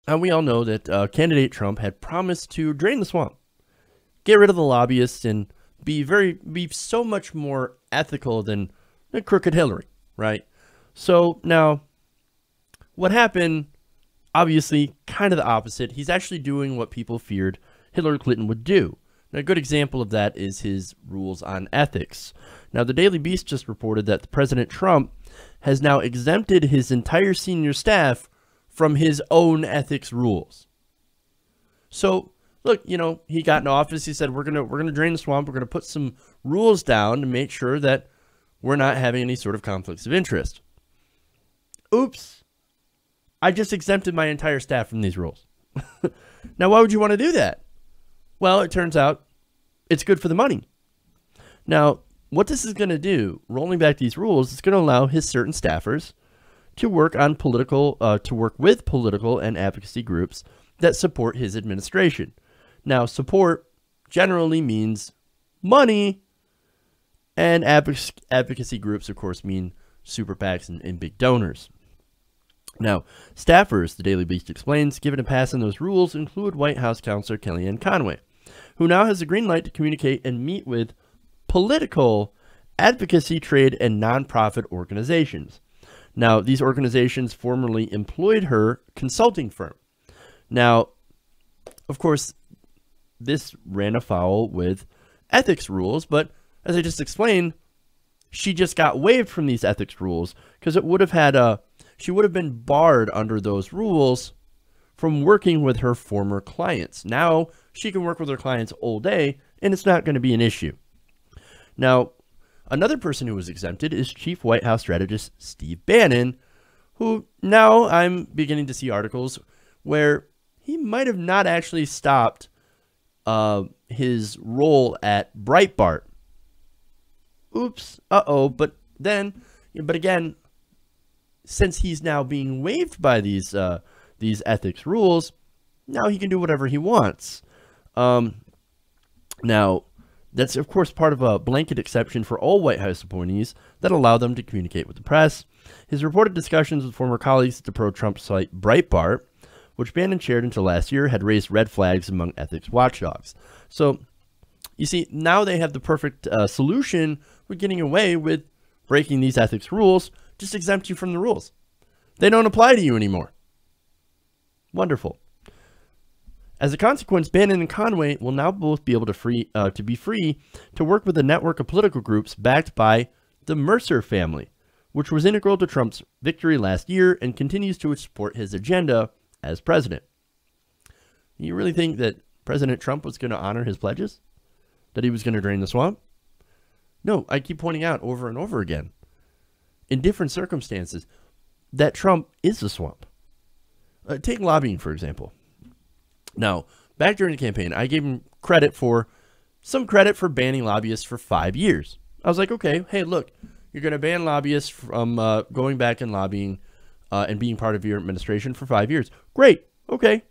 And we all know that candidate Trump had promised to drain the swamp, get rid of the lobbyists, and be so much more ethical than the crooked Hillary, right? So now, what happened? Obviously, kind of the opposite. He's actually doing what people feared Hillary Clinton would do. Now, a good example of that is his rules on ethics. Now, the Daily Beast just reported that President Trump has now exempted his entire senior staff from his own ethics rules. So, look, you know, he got in office. He said, we're gonna drain the swamp. We're gonna put some rules down to make sure that we're not having any sort of conflicts of interest. Oops. I just exempted my entire staff from these rules. Now, why would you want to do that? Well, it turns out it's good for the money. Now, what this is going to do, rolling back these rules, is going to allow his certain staffers to work on with political and advocacy groups that support his administration. Now, support generally means money, and advocacy groups, of course, mean super PACs and big donors. Now, staffers, the Daily Beast explains, given a pass on those rules include White House Counselor Kellyanne Conway, who now has a green light to communicate and meet with political, advocacy, trade, and nonprofit organizations. Now, these organizations formerly employed her consulting firm. Now, of course, this ran afoul with ethics rules, but as I just explained, she just got waived from these ethics rules because it would have had she would have been barred under those rules from working with her former clients. Now she can work with her clients all day, and it's not going to be an issue. Now, another person who was exempted is Chief White House Strategist Steve Bannon, who now I'm beginning to see articles where he might have not actually stopped his role at Breitbart. Oops, but again, since he's now being waived by these ethics rules, now he can do whatever he wants. Now, that's, of course, part of a blanket exception for all White House appointees that allow them to communicate with the press. His reported discussions with former colleagues at the pro-Trump site Breitbart, which Bannon chaired until last year, had raised red flags among ethics watchdogs. So, you see, now they have the perfect solution with getting away with breaking these ethics rules. Just exempt you from the rules. They don't apply to you anymore. Wonderful. As a consequence, Bannon and Conway will now both be able to be free to work with a network of political groups backed by the Mercer family, which was integral to Trump's victory last year and continues to support his agenda as president. You really think that President Trump was going to honor his pledges? That he was going to drain the swamp? No, I keep pointing out over and over again, in different circumstances, that Trump is the swamp. Take lobbying, for example. Now, back during the campaign, I gave him some credit for banning lobbyists for 5 years. I was like, okay, hey, look, you're going to ban lobbyists from going back and lobbying and being part of your administration for 5 years. Great, okay.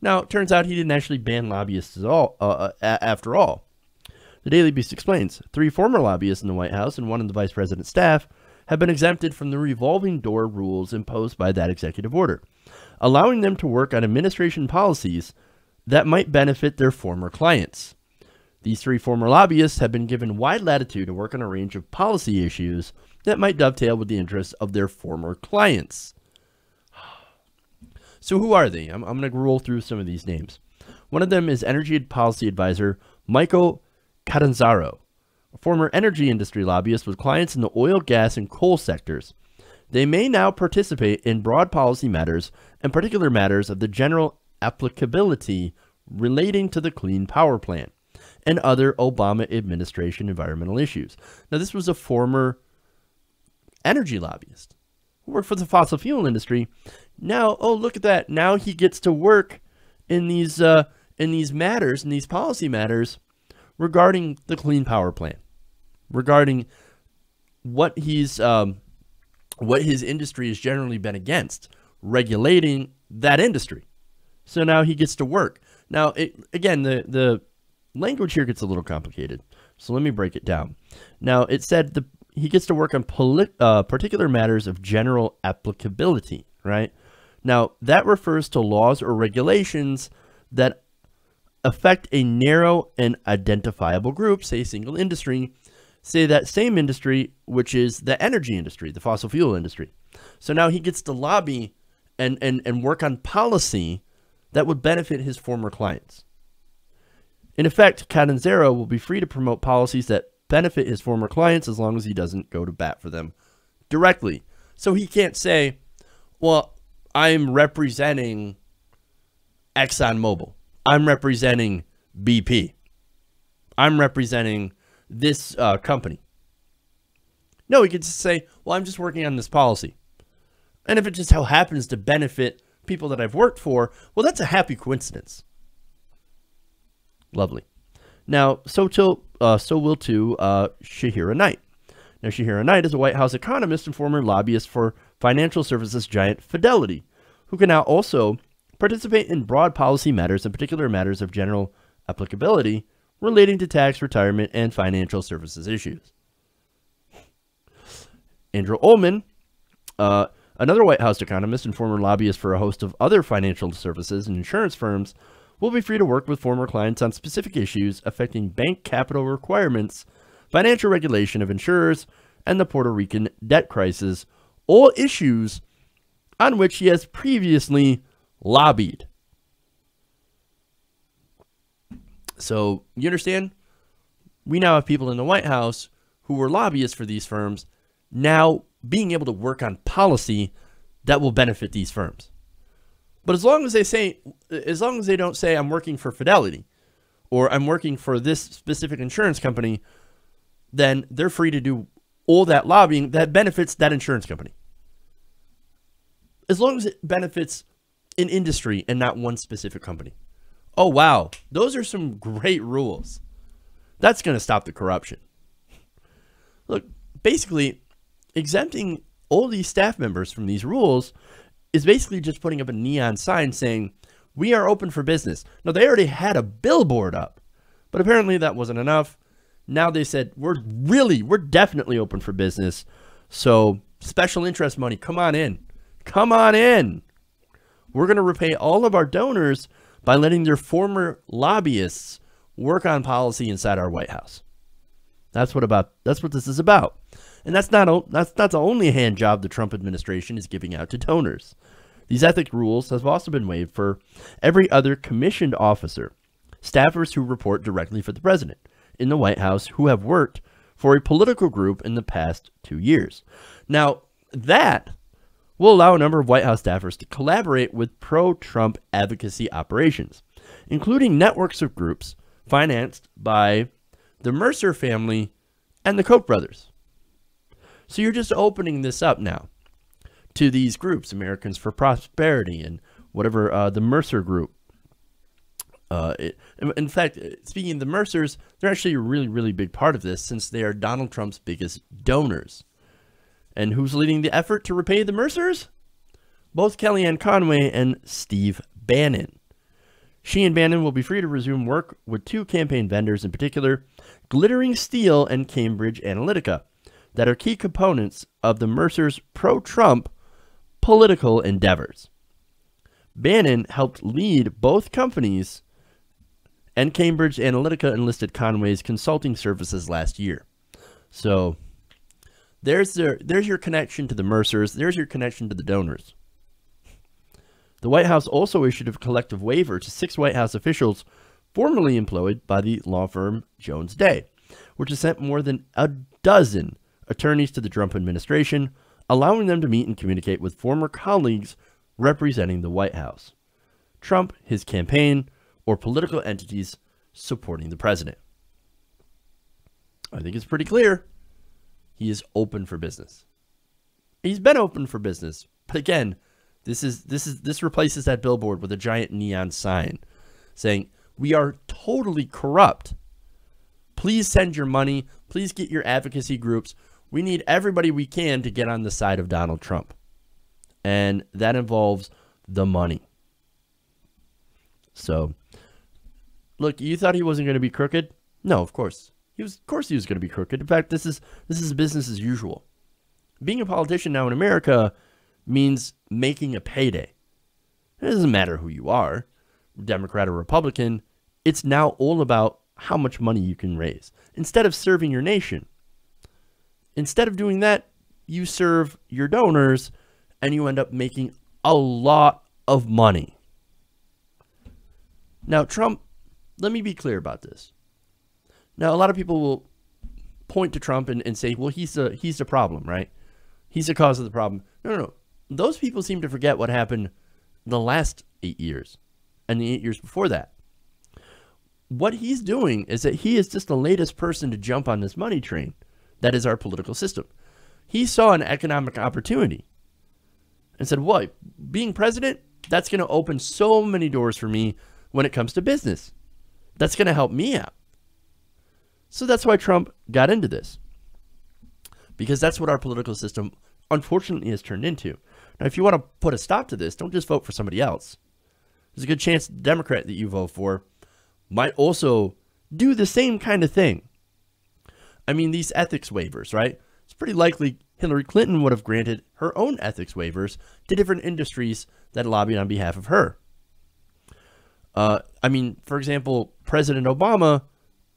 Now, it turns out he didn't actually ban lobbyists at all, after all. The Daily Beast explains, 3 former lobbyists in the White House and 1 in the vice president's staff have been exempted from the revolving door rules imposed by that executive order, allowing them to work on administration policies that might benefit their former clients. These 3 former lobbyists have been given wide latitude to work on a range of policy issues that might dovetail with the interests of their former clients. So who are they? I'm going to roll through some of these names. One of them is Energy Policy Advisor Michael Catanzaro, a former energy industry lobbyist with clients in the oil, gas, and coal sectors. They may now participate in broad policy matters and particular matters of the general applicability relating to the Clean Power Plan and other Obama administration environmental issues. Now, this was a former energy lobbyist who worked for the fossil fuel industry. Now, oh, look at that. Now he gets to work in these matters, in these policy matters regarding the Clean Power Plan, regarding what his industry has generally been against, regulating that industry. So now he gets to work. Now, again, the language here gets a little complicated, so let me break it down. Now, it said he gets to work on particular matters of general applicability, right? Now, that refers to laws or regulations that affect a narrow and identifiable group, say a single industry, say that same industry, which is the energy industry, the fossil fuel industry. So now he gets to lobby and work on policy that would benefit his former clients. In effect, Catanzaro will be free to promote policies that benefit his former clients as long as he doesn't go to bat for them directly. So he can't say, well, I'm representing ExxonMobil. I'm representing BP. I'm representing this company. No, he could just say, well, I'm just working on this policy. And if it just so happens to benefit people that I've worked for, well, that's a happy coincidence. Lovely. Now, so will too Shahira Knight. Now, Shahira Knight is a White House economist and former lobbyist for financial services giant Fidelity, who can now also participate in broad policy matters, in particular matters of general applicability relating to tax, retirement, and financial services issues. Andrew Ullman, another White House economist and former lobbyist for a host of other financial services and insurance firms, will be free to work with former clients on specific issues affecting bank capital requirements, financial regulation of insurers, and the Puerto Rican debt crisis, all issues on which he has previously lobbied. So, you understand? We now have people in the White House who were lobbyists for these firms now being able to work on policy that will benefit these firms. But as long as they don't say I'm working for Fidelity or I'm working for this specific insurance company, then they're free to do all that lobbying that benefits that insurance company. As long as it benefits an industry and not one specific company. Oh, wow. Those are some great rules. That's going to stop the corruption. Look, basically, exempting all these staff members from these rules is basically just putting up a neon sign saying, we are open for business. Now, they already had a billboard up, but apparently that wasn't enough. Now they said, we're definitely open for business. So special interest money, come on in. Come on in. We're going to repay all of our donors by letting their former lobbyists work on policy inside our White House. That's what this is about. And that's not the only hand job the Trump administration is giving out to donors. These ethics rules have also been waived for every other commissioned officer, staffers who report directly for the president in the White House who have worked for a political group in the past 2 years. Now, that will allow a number of White House staffers to collaborate with pro-Trump advocacy operations, including networks of groups financed by the Mercer family and the Koch brothers. So you're just opening this up now to these groups, Americans for Prosperity and whatever, the Mercer group. In fact, speaking of the Mercers, they're actually a really, really big part of this since they are Donald Trump's biggest donors. And who's leading the effort to repay the Mercers? Both Kellyanne Conway and Steve Bannon. She and Bannon will be free to resume work with two campaign vendors in particular, Glittering Steel and Cambridge Analytica, that are key components of the Mercers' pro-Trump political endeavors. Bannon helped lead both companies, and Cambridge Analytica enlisted Conway's consulting services last year. So there's your connection to the Mercers. There's your connection to the donors. The White House also issued a collective waiver to 6 White House officials formerly employed by the law firm Jones Day, which has sent more than a dozen attorneys to the Trump administration, allowing them to meet and communicate with former colleagues representing the White House, Trump, his campaign, or political entities supporting the president. I think it's pretty clear. He is open for business. He's been open for business, but again, this replaces that billboard with a giant neon sign saying, "We are totally corrupt. Please send your money. Please get your advocacy groups. We need everybody we can to get on the side of Donald Trump." And that involves the money. So, look, you thought he wasn't going to be crooked? No, of course. Of course he was going to be crooked. In fact, this is business as usual. Being a politician now in America means making a payday. It doesn't matter who you are, Democrat or Republican. It's now all about how much money you can raise instead of serving your nation. Instead of doing that, you serve your donors and you end up making a lot of money. Now, Trump, let me be clear about this. Now, a lot of people will point to Trump and say, well, he's the problem, right? He's the cause of the problem. No. Those people seem to forget what happened the last 8 years and the 8 years before that. What he's doing is that he is just the latest person to jump on this money train. That is our political system. He saw an economic opportunity and said, what, being president, that's going to open so many doors for me when it comes to business. That's going to help me out. So that's why Trump got into this, because that's what our political system unfortunately has turned into. Now, if you want to put a stop to this, don't just vote for somebody else. There's a good chance the Democrat that you vote for might also do the same kind of thing. I mean, these ethics waivers, right? It's pretty likely Hillary Clinton would have granted her own ethics waivers to different industries that lobbied on behalf of her. I mean, for example, President Obama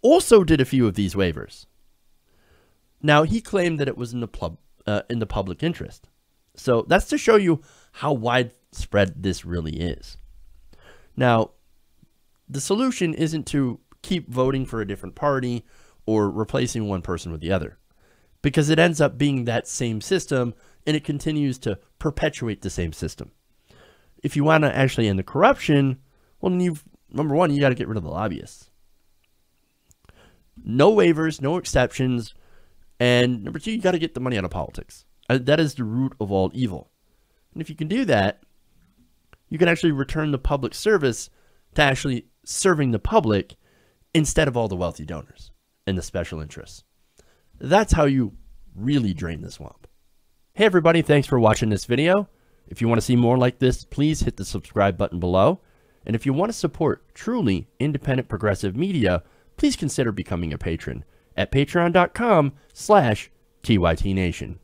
also did a few of these waivers. Now, he claimed that it was in the public interest. So that's to show you how widespread this really is. Now, the solution isn't to keep voting for a different party or replacing one person with the other, because it ends up being that same system and it continues to perpetuate the same system. If you want to actually end the corruption, well, then number one, you got to get rid of the lobbyists. No waivers, no exceptions. And number two, you got to get the money out of politics. That is the root of all evil. And if you can do that, you can actually return the public service to actually serving the public instead of all the wealthy donors and the special interests. That's how you really drain the swamp. Hey everybody, thanks for watching this video. If you want to see more like this, please hit the subscribe button below. And if you want to support truly independent progressive media, please consider becoming a patron at patreon.com/TYTNation.